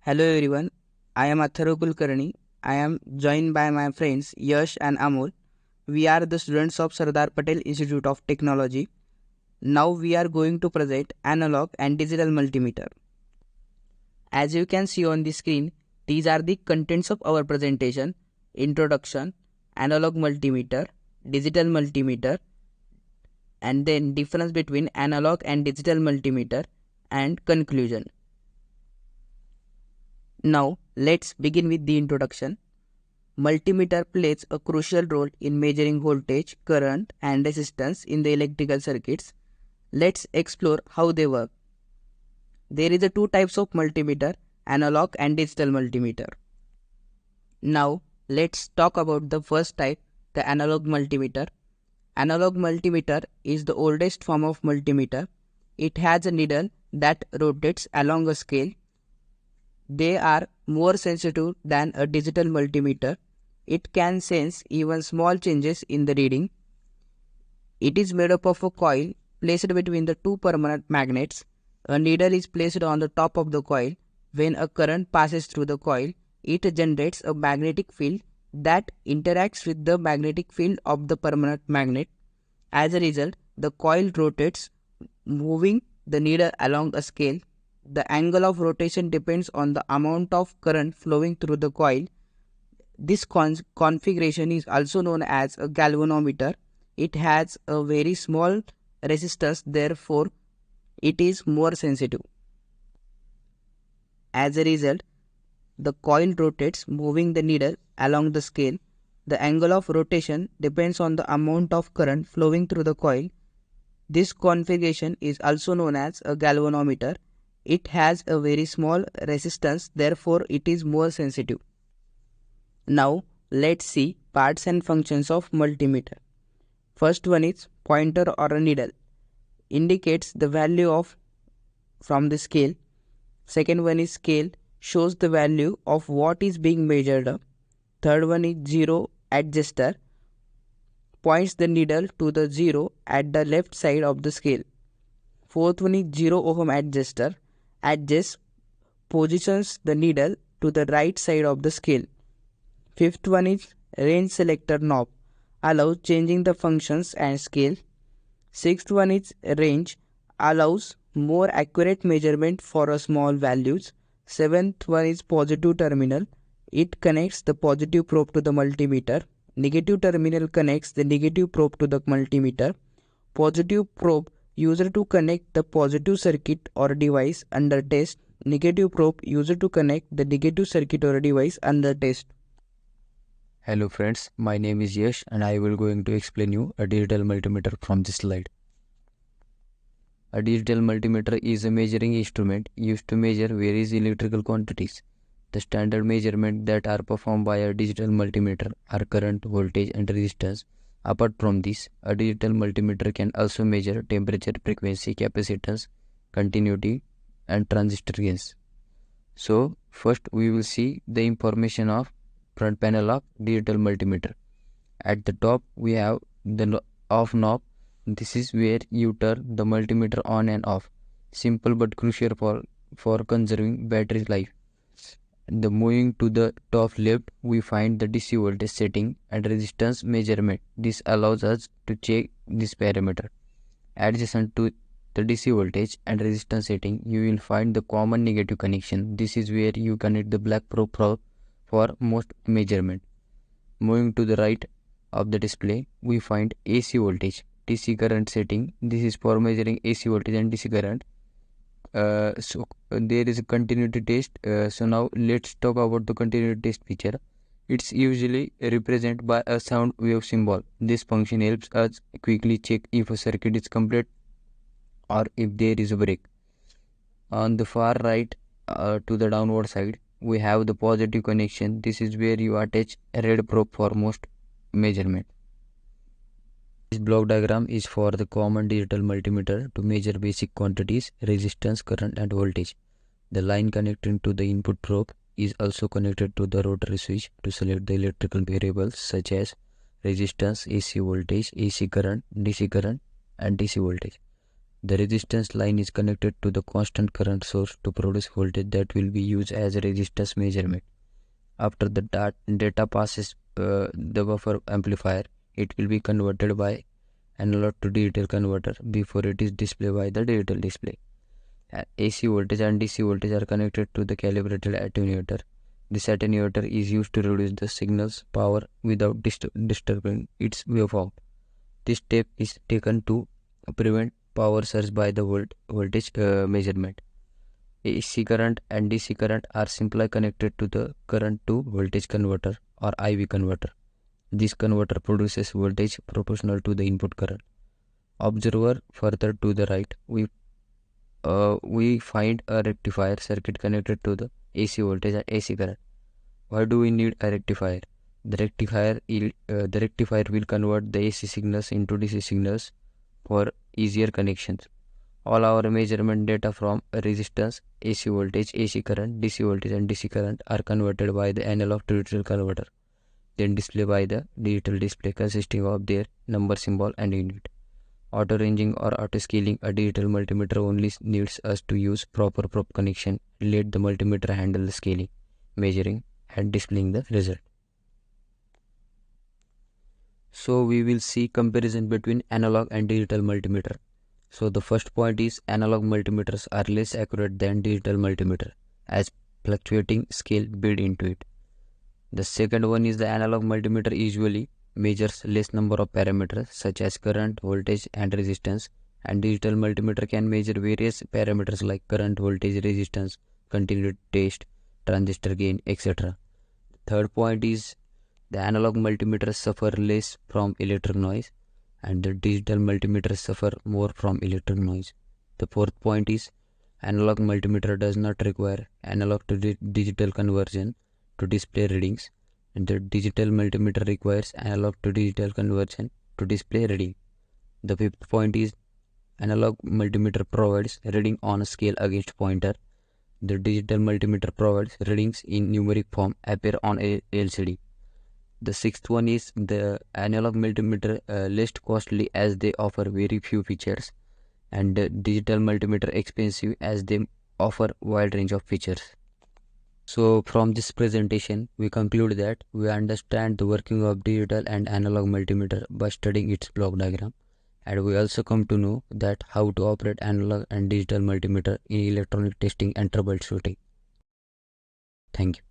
Hello everyone, I am Atharv Kulkarni. I am joined by my friends Yash and Amol. We are the students of Sardar Patel Institute of Technology. Now we are going to present Analog and Digital Multimeter. As you can see on the screen, these are the contents of our presentation: Introduction, Analog Multimeter, Digital Multimeter, and then difference between Analog and Digital Multimeter, and conclusion. Now let's begin with the introduction. Multimeter plays a crucial role in measuring voltage, current, and resistance in the electrical circuits. Let's explore how they work. There is two types of multimeter: analog and digital multimeter. Now let's talk about the first type, the analog multimeter. Analog multimeter is the oldest form of multimeter. It has a needle that rotates along a scale. They are more sensitive than a digital multimeter. It can sense even small changes in the reading. It is made up of a coil placed between the two permanent magnets. A needle is placed on the top of the coil. When a current passes through the coil, it generates a magnetic field that interacts with the magnetic field of the permanent magnet. As a result, the coil rotates, moving the needle along a scale. The angle of rotation depends on the amount of current flowing through the coil. This configuration is also known as a galvanometer. It has a very small resistance, therefore it is more sensitive. As a result, the coil rotates, moving the needle along the scale. The angle of rotation depends on the amount of current flowing through the coil. This configuration is also known as a galvanometer. It has a very small resistance, therefore it is more sensitive. Now let's see parts and functions of multimeter. First one is pointer or a needle, indicates the value of from the scale. Second one is scale, shows the value of what is being measured up. Third one is zero adjuster, points the needle to the zero at the left side of the scale. Fourth one is 0 ohm adjuster, adjusts, positions the needle to the right side of the scale. Fifth one is range selector knob, allows changing the functions and scale. Sixth one is range, allows more accurate measurement for a small values. Seventh one is positive terminal, it connects the positive probe to the multimeter. Negative terminal connects the negative probe to the multimeter. Positive probe used to connect the positive circuit or device under test. Negative probe used to connect the negative circuit or device under test. Hello friends, my name is Yash and I will going to explain you a digital multimeter from this slide. A digital multimeter is a measuring instrument used to measure various electrical quantities. The standard measurements that are performed by a digital multimeter are current, voltage and resistance. Apart from this, a digital multimeter can also measure temperature, frequency, capacitance, continuity and transistor gains. So first we will see the information of front panel of digital multimeter. At the top we have the off knob. This is where you turn the multimeter on and off. Simple but crucial for conserving battery life. The moving to the top left, we find the DC voltage setting and resistance measurement. This allows us to check this parameter. Adjacent to the DC voltage and resistance setting, you will find the common negative connection. This is where you connect the black probe for most measurement. Moving to the right of the display, we find AC voltage, DC current setting. This is for measuring AC voltage and DC current. There is a continuity test. So now let's talk about the continuity test feature. It's usually represented by a sound wave symbol. This function helps us quickly check if a circuit is complete or if there is a break. On the far right to the downward side, we have the positive connection. This is where you attach a red probe for most measurement. This block diagram is for the common digital multimeter to measure basic quantities, resistance, current and voltage. The line connecting to the input probe is also connected to the rotary switch to select the electrical variables such as resistance, AC voltage, AC current and DC voltage. The resistance line is connected to the constant current source to produce voltage that will be used as a resistance measurement. After the data passes the buffer amplifier, it will be converted by analog to digital converter before it is displayed by the digital display. AC voltage and DC voltage are connected to the calibrated attenuator. This attenuator is used to reduce the signal's power without disturbing its waveform. This step is taken to prevent power surge by the voltage measurement. AC current and DC current are simply connected to the current to voltage converter or IV converter. This converter produces voltage proportional to the input current. Observe further to the right. We find a rectifier circuit connected to the AC voltage and AC current. Why do we need a rectifier? The rectifier will convert the AC signals into DC signals for easier connections. All our measurement data from resistance, AC voltage, AC current, DC voltage and DC current are converted by the analog to digital converter, then displayed by the digital display consisting of their number symbol and unit. Auto ranging or auto scaling a digital multimeter only needs us to use proper probe connection. Let the multimeter handle the scaling, measuring and displaying the result. So we will see comparison between analog and digital multimeter. So the first point is analog multimeters are less accurate than digital multimeter as fluctuating scale built into it. The second one is the analog multimeter usually measures less number of parameters such as current, voltage and resistance, and digital multimeter can measure various parameters like current, voltage, resistance, continued test, transistor gain, etc. Third point is the analog multimeters suffer less from electric noise and the digital multimeters suffer more from electric noise. The fourth point is analog multimeter does not require analog to digital conversion to display readings, and the digital multimeter requires analog to digital conversion to display reading. The fifth point is analog multimeter provides reading on a scale against pointer. The digital multimeter provides readings in numeric form appear on a LCD. The sixth one is the analog multimeter less costly as they offer very few features, and the digital multimeter expensive as they offer wide range of features. So from this presentation, we conclude that we understand the working of digital and analog multimeter by studying its block diagram, and we also come to know that how to operate analog and digital multimeter in electronic testing and troubleshooting. Thank you.